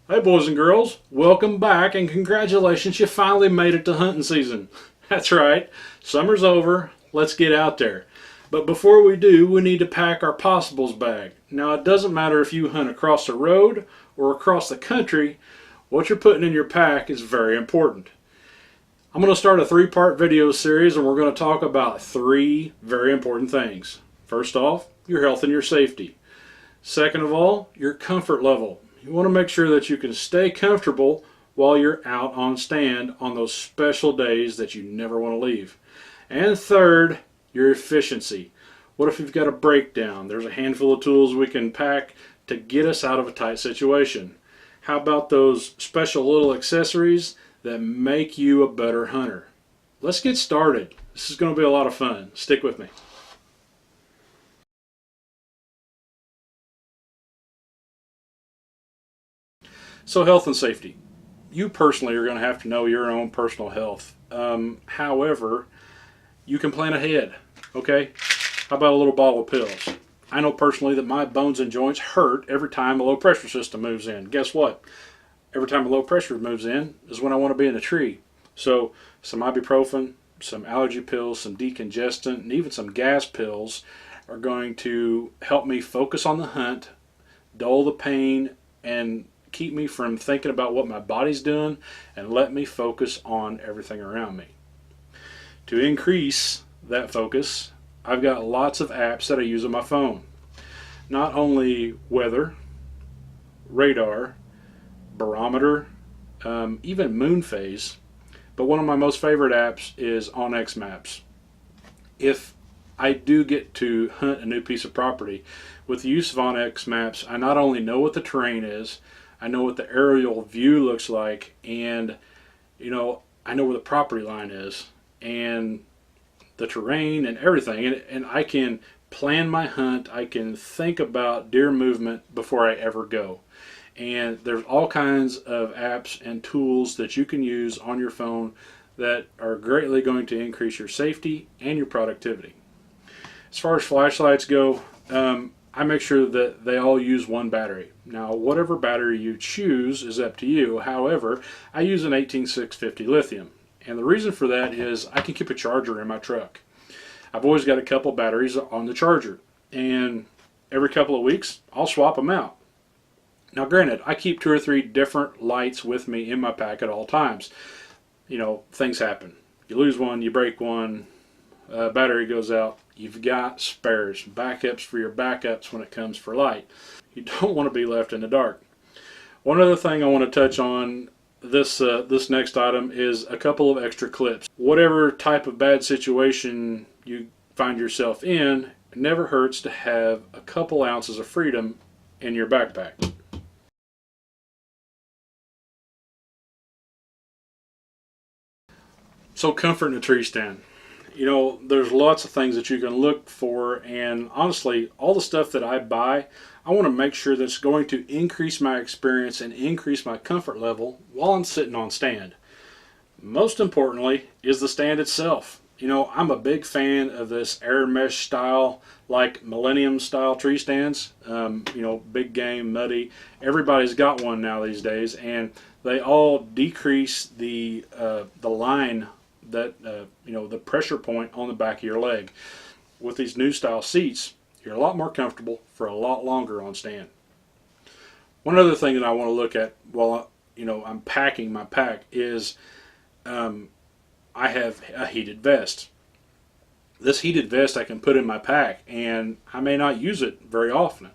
Hey boys and girls, welcome back and congratulations, you finally made it to hunting season. That's right, summer's over, let's get out there. But before we do, we need to pack our possibles bag. Now it doesn't matter if you hunt across the road or across the country, what you're putting in your pack is very important. I'm going to start a three-part video series and we're going to talk about three very important things. First off, your health and your safety. Second of all, your comfort level. You want to make sure that you can stay comfortable while you're out on stand on those special days that you never want to leave. And third, your efficiency. What if you've got a breakdown? There's a handful of tools we can pack to get us out of a tight situation. How about those special little accessories that make you a better hunter? Let's get started. This is going to be a lot of fun. Stick with me. So health and safety. You personally are going to have to know your own personal health. However, you can plan ahead. Okay? How about a little bottle of pills? I know personally that my bones and joints hurt every time a low pressure system moves in. Guess what? Every time a low pressure moves in is when I want to be in a tree. So some ibuprofen, some allergy pills, some decongestant, and even some gas pills are going to help me focus on the hunt, dull the pain, and keep me from thinking about what my body's doing and let me focus on everything around me. To increase that focus, I've got lots of apps that I use on my phone. Not only weather, radar, barometer, even moon phase, but one of my most favorite apps is onX Maps. If I do get to hunt a new piece of property, with the use of onX Maps, I not only know what the terrain is, I know what the aerial view looks like, and I know where the property line is and the terrain and everything, and I can plan my hunt. I can think about deer movement before I ever go. And there's all kinds of apps and tools that you can use on your phone that are greatly going to increase your safety and your productivity. As far as flashlights go, I make sure that they all use one battery. Now, whatever battery you choose is up to you. However, I use an 18650 lithium. And the reason for that is I can keep a charger in my truck. I've always got a couple batteries on the charger. And every couple of weeks, I'll swap them out. Now, granted, I keep 2 or 3 different lights with me in my pack at all times. Things happen. You lose one, you break one, battery goes out. You've got spares, backups for your backups when it comes for light. You don't want to be left in the dark. One other thing I want to touch on this next item is a couple of extra clips. Whatever type of bad situation you find yourself in, it never hurts to have a couple ounces of freedom in your backpack. So comfort in a tree stand. There's lots of things that you can look for, and honestly, all the stuff that I buy, I want to make sure that it's going to increase my experience and increase my comfort level while I'm sitting on stand. Most importantly is the stand itself. I'm a big fan of this air mesh style, like millennium style tree stands. Big game, muddy. Everybody's got one now these days, and they all decrease the line that the pressure point on the back of your leg. With these new style seats, you're a lot more comfortable for a lot longer on stand. One other thing that I want to look at while I'm packing my pack is I have a heated vest. This heated vest I can put in my pack, and I may not use it very often,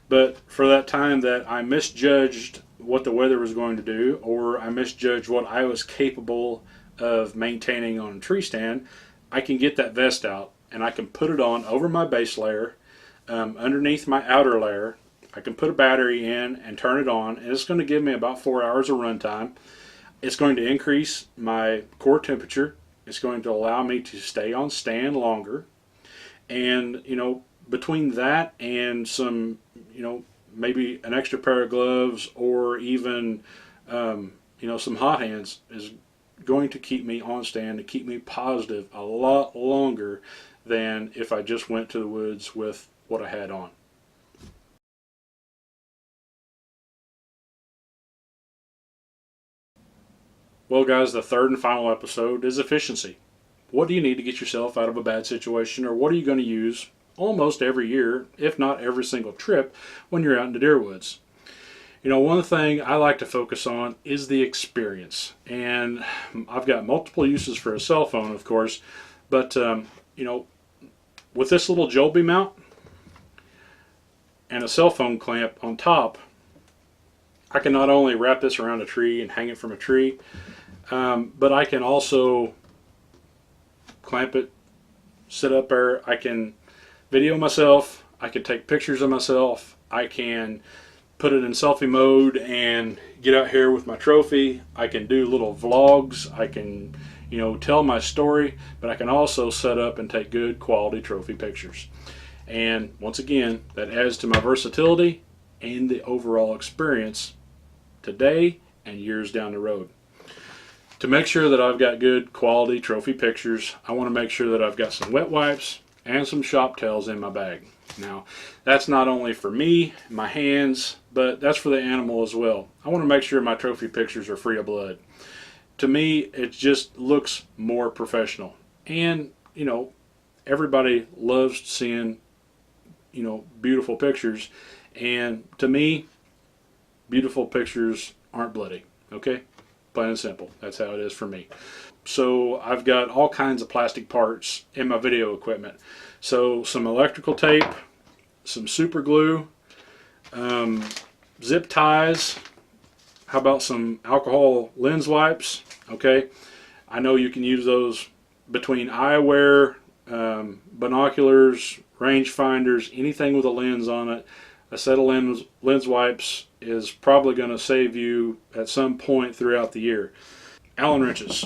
but for that time that I misjudged what the weather was going to do, or I misjudged what I was capable of maintaining on a tree stand, I can get that vest out and I can put it on over my base layer, underneath my outer layer. I can put a battery in and turn it on, and it's going to give me about 4 hours of run time. It's going to increase my core temperature. It's going to allow me to stay on stand longer. And between that and some maybe an extra pair of gloves, or even some hot hands, is going to keep me on stand, to keep me positive a lot longer than if I just went to the woods with what I had on. Well, guys, the third and final episode is efficiency. What do you need to get yourself out of a bad situation, or what are you going to use almost every year, if not every single trip, when you're out in the deer woods? One thing I like to focus on is the experience. And I've got multiple uses for a cell phone, of course, but, with this little Joby mount and a cell phone clamp on top, I can not only wrap this around a tree and hang it from a tree, but I can also clamp it, sit up there. I can video myself. I can take pictures of myself. I can put it in selfie mode and get out here with my trophy. I can do little vlogs. I can, tell my story, but I can also set up and take good quality trophy pictures. And once again, that adds to my versatility and the overall experience today and years down the road. To make sure that I've got good quality trophy pictures, I want to make sure that I've got some wet wipes and some shop towels in my bag. Now, that's not only for me, my hands, but that's for the animal as well. I want to make sure my trophy pictures are free of blood. To me, it just looks more professional. And, everybody loves seeing, beautiful pictures. And to me, beautiful pictures aren't bloody, okay? Plain and simple. That's how it is for me. So I've got all kinds of plastic parts in my video equipment. So some electrical tape, some super glue, zip ties. How about some alcohol lens wipes? Okay, I know you can use those between eyewear, binoculars, range finders, anything with a lens on it. A set of lens wipes is probably going to save you at some point throughout the year. Allen wrenches.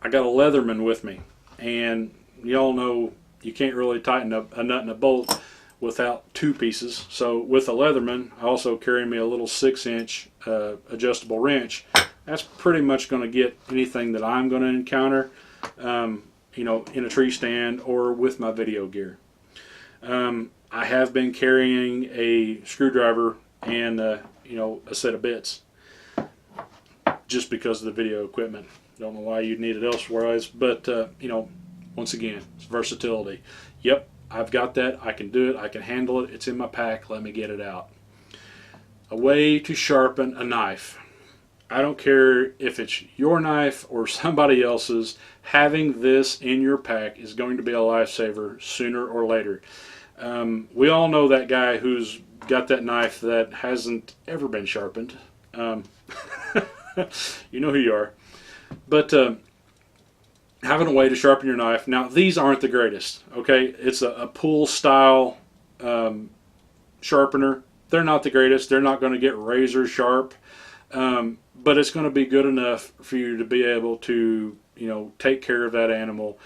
I got a Leatherman with me, and y'all know you can't really tighten up a nut and a bolt without two pieces. So with a Leatherman, I also carry me a little 6-inch adjustable wrench. That's pretty much going to get anything that I'm going to encounter, in a tree stand or with my video gear. I have been carrying a screwdriver and a set of bits just because of the video equipment. Don't know why you'd need it elsewise, but once again, it's versatility. Yep, I've got that. I can do it. I can handle it. It's in my pack. Let me get it out. A way to sharpen a knife. I don't care if it's your knife or somebody else's. Having this in your pack is going to be a lifesaver sooner or later. We all know that guy who's got that knife that hasn't ever been sharpened. You know who you are. But having a way to sharpen your knife. Now, these aren't the greatest, okay? It's a pull style sharpener. They're not the greatest. They're not going to get razor sharp. But it's going to be good enough for you to be able to, take care of that animal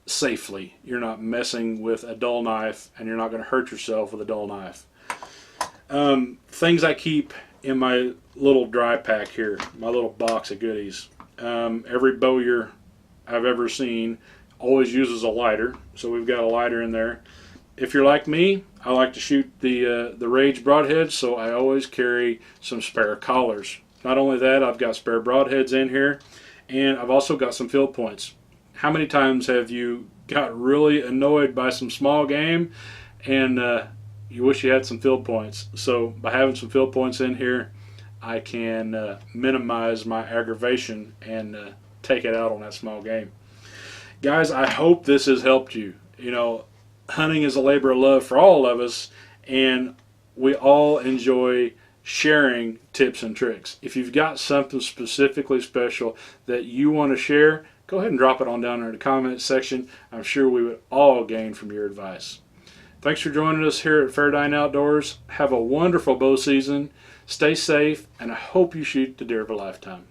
safely. You're not messing with a dull knife, and you're not going to hurt yourself with a dull knife. Things I keep in my little dry pack here, my little box of goodies. Every bowyer I've ever seen always uses a lighter, so we've got a lighter in there. If you're like me, I like to shoot the Rage broadheads, so I always carry some spare collars. Not only that, I've got spare broadheads in here, and I've also got some field points. How many times have you got really annoyed by some small game and you wish you had some field points? So by having some field points in here, I can minimize my aggravation and take it out on that small game. Guys, I hope this has helped you. Hunting is a labor of love for all of us, and we all enjoy sharing tips and tricks. If you've got something specifically special that you want to share, go ahead and drop it on down there in the comments section. I'm sure we would all gain from your advice. Thanks for joining us here at Fairdyne Outdoors. Have a wonderful bow season. Stay safe, and I hope you shoot the deer of a lifetime.